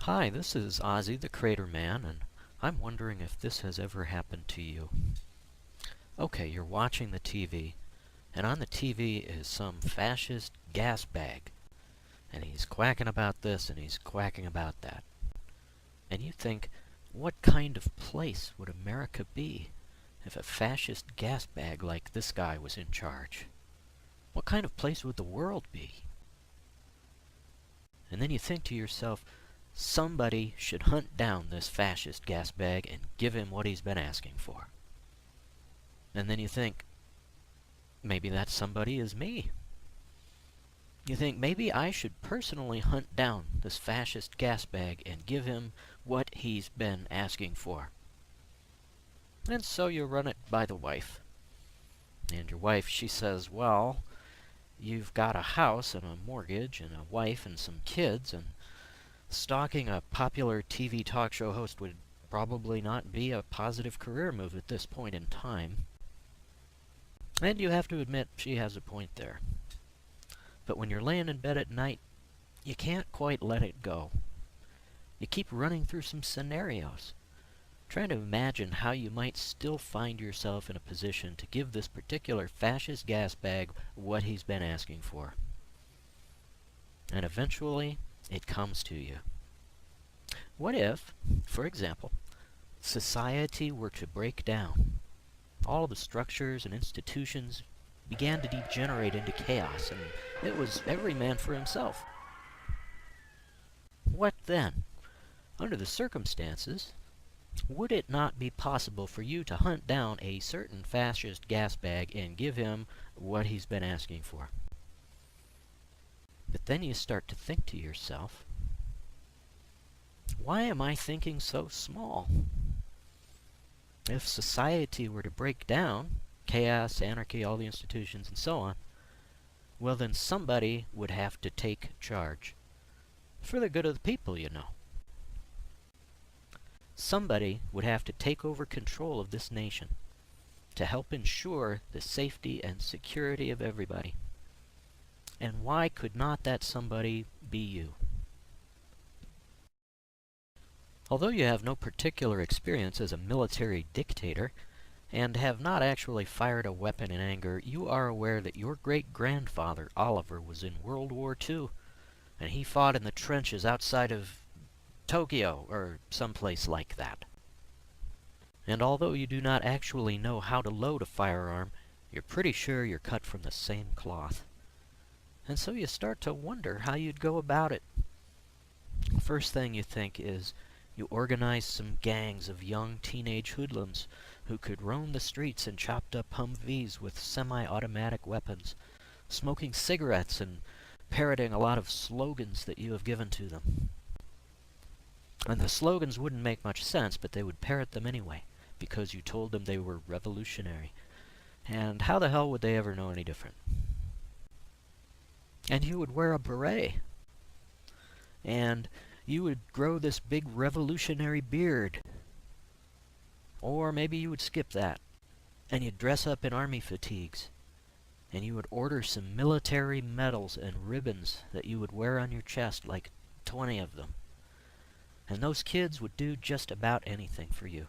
Hi, this is Ozzy the Crater Man, and I'm wondering if this has ever happened to you. Okay, you're watching the TV, and on the TV is some fascist gasbag, and he's quacking about this and he's quacking about that. And you think, what kind of place would America be if a fascist gasbag like this guy was in charge? What kind of place would the world be? And then you think to yourself, somebody should hunt down this fascist gasbag and give him what he's been asking for. And then you think, maybe that somebody is me. You think, maybe I should personally hunt down this fascist gasbag and give him what he's been asking for. And so you run it by the wife. And your wife, she says, well, you've got a house and a mortgage and a wife and some kids, and stalking a popular TV talk show host would probably not be a positive career move at this point in time. And you have to admit, she has a point there. But when you're laying in bed at night, you can't quite let it go. You keep running through some scenarios, trying to imagine how you might still find yourself in a position to give this particular fascist gasbag what he's been asking for. And eventually, it comes to you. What if, for example, society were to break down? All the structures and institutions began to degenerate into chaos, and it was every man for himself. What then? Under the circumstances, would it not be possible for you to hunt down a certain fascist gasbag and give him what he's been asking for? But then you start to think to yourself, why am I thinking so small? If society were to break down, chaos, anarchy, all the institutions, and so on, well then somebody would have to take charge. For the good of the people, you know. Somebody would have to take over control of this nation to help ensure the safety and security of everybody. And why could not that somebody be you? Although you have no particular experience as a military dictator, and have not actually fired a weapon in anger, you are aware that your great-grandfather, Oliver, was in World War II, and he fought in the trenches outside of Tokyo, or someplace like that. And although you do not actually know how to load a firearm, you're pretty sure you're cut from the same cloth. And so you start to wonder how you'd go about it. First thing you think is, you organize some gangs of young teenage hoodlums who could roam the streets in chopped-up Humvees with semi-automatic weapons, smoking cigarettes and parroting a lot of slogans that you have given to them. And the slogans wouldn't make much sense, but they would parrot them anyway, because you told them they were revolutionary. And how the hell would they ever know any different? And you would wear a beret. And you would grow this big revolutionary beard. Or maybe you would skip that, and you'd dress up in army fatigues. And you would order some military medals and ribbons that you would wear on your chest, like 20 of them. And those kids would do just about anything for you.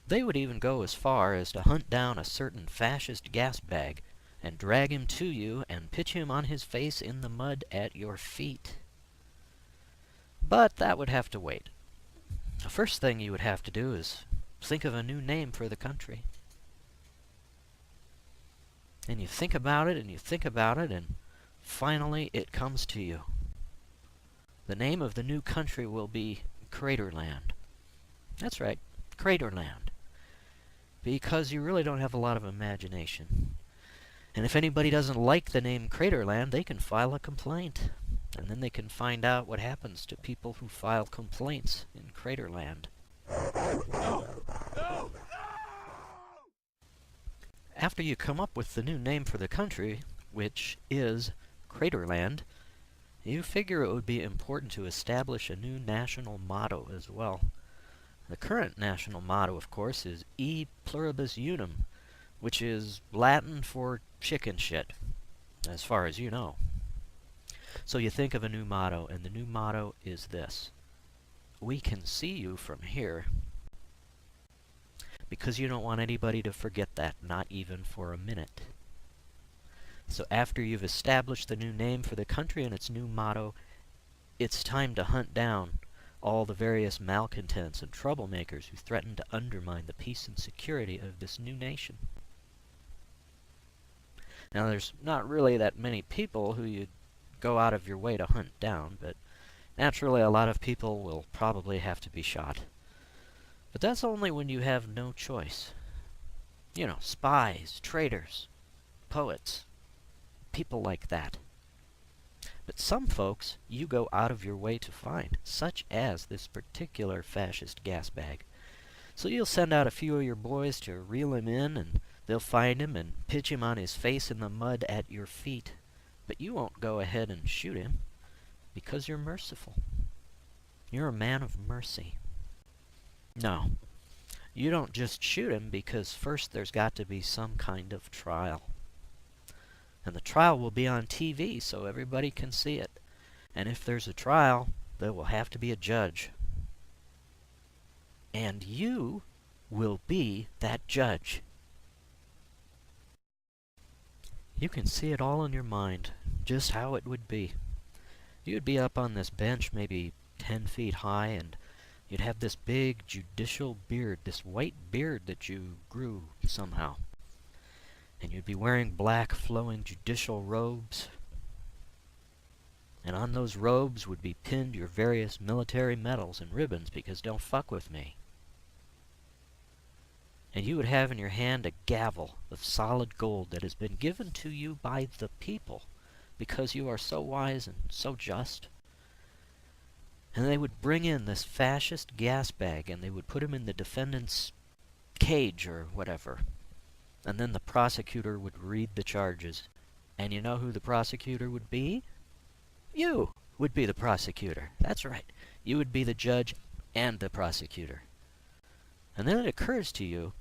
They would even go as far as to hunt down a certain fascist gasbag and drag him to you and pitch him on his face in the mud at your feet. But that would have to wait. The first thing you would have to do is think of a new name for the country. And you think about it, and you think about it, and finally it comes to you. The name of the new country will be Craterland. That's right, Craterland. Because you really don't have a lot of imagination. And if anybody doesn't like the name Craterland, they can file a complaint. And then they can find out what happens to people who file complaints in Craterland. After you come up with the new name for the country, which is Craterland, you figure it would be important to establish a new national motto as well. The current national motto, of course, is E Pluribus Unum, which is Latin for chicken shit, as far as you know. So you think of a new motto, and the new motto is this: we can see you from here, because you don't want anybody to forget that, not even for a minute. So after you've established the new name for the country and its new motto, it's time to hunt down all the various malcontents and troublemakers who threaten to undermine the peace and security of this new nation. Now, there's not really that many people who you'd go out of your way to hunt down, but naturally a lot of people will probably have to be shot. But that's only when you have no choice. You know, spies, traitors, poets, people like that. But some folks you go out of your way to find, such as this particular fascist gasbag. So you'll send out a few of your boys to reel him in, and they'll find him and pitch him on his face in the mud at your feet. But you won't go ahead and shoot him, because you're merciful. You're a man of mercy. No, you don't just shoot him, because first there's got to be some kind of trial. And the trial will be on TV so everybody can see it. And if there's a trial, there will have to be a judge. And you will be that judge. You can see it all in your mind, just how it would be. You'd be up on this bench maybe 10 feet high, and you'd have this big judicial beard, this white beard that you grew somehow. And you'd be wearing black flowing judicial robes. And on those robes would be pinned your various military medals and ribbons, because don't fuck with me. And you would have in your hand a gavel of solid gold that has been given to you by the people, because you are so wise and so just. And they would bring in this fascist gasbag, and they would put him in the defendant's cage or whatever. And then the prosecutor would read the charges. And you know who the prosecutor would be? You would be the prosecutor. That's right. You would be the judge and the prosecutor. And then it occurs to you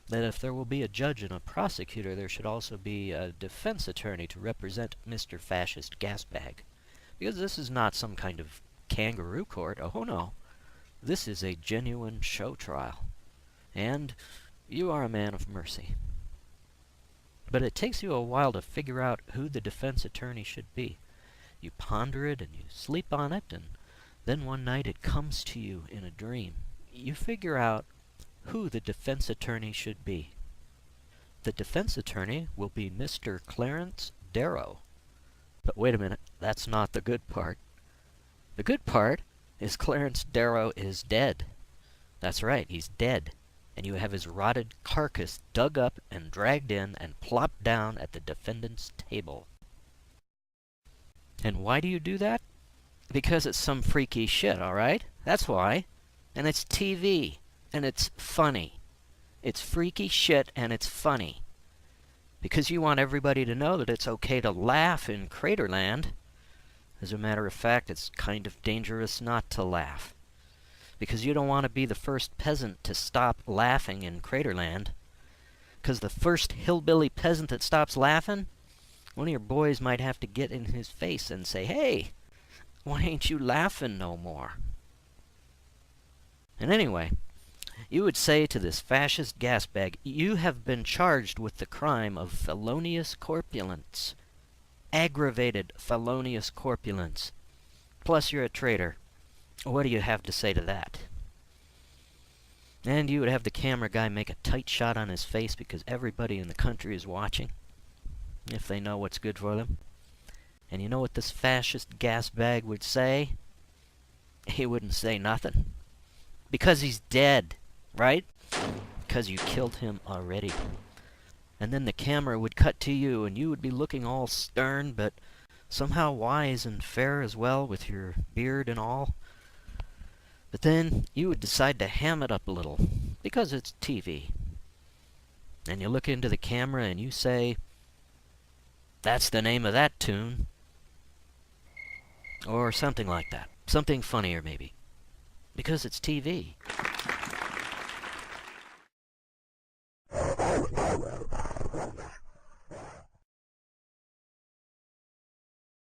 that if there will be a judge and a prosecutor, there should also be a defense attorney to represent Mr. Fascist Gasbag. Because this is not some kind of kangaroo court. Oh no. This is a genuine show trial. And you are a man of mercy. But it takes you a while to figure out who the defense attorney should be. You ponder it and you sleep on it, and then one night it comes to you in a dream. You figure out who the defense attorney should be. The defense attorney will be Mr. Clarence Darrow. But wait a minute, that's not the good part. The good part is Clarence Darrow is dead. That's right, he's dead. And you have his rotted carcass dug up and dragged in and plopped down at the defendant's table. And why do you do that? Because it's some freaky shit, alright? That's why. And it's TV. And it's funny. It's freaky shit and it's funny. Because you want everybody to know that it's okay to laugh in Craterland. As a matter of fact, it's kind of dangerous not to laugh. Because you don't want to be the first peasant to stop laughing in Craterland. Because the first hillbilly peasant that stops laughing, one of your boys might have to get in his face and say, "Hey, why ain't you laughing no more?" And anyway, you would say to this fascist gasbag, "You have been charged with the crime of felonious corpulence. Aggravated felonious corpulence. Plus you're a traitor. What do you have to say to that?" And you would have the camera guy make a tight shot on his face, because everybody in the country is watching, if they know what's good for them. And you know what this fascist gasbag would say? He wouldn't say nothing. Because he's dead, right? Because you killed him already. And then the camera would cut to you, and you would be looking all stern, but somehow wise and fair as well, with your beard and all. But then you would decide to ham it up a little, because it's TV. And you look into the camera and you say, "That's the name of that tune." Or something like that. Something funnier, maybe. Because it's TV.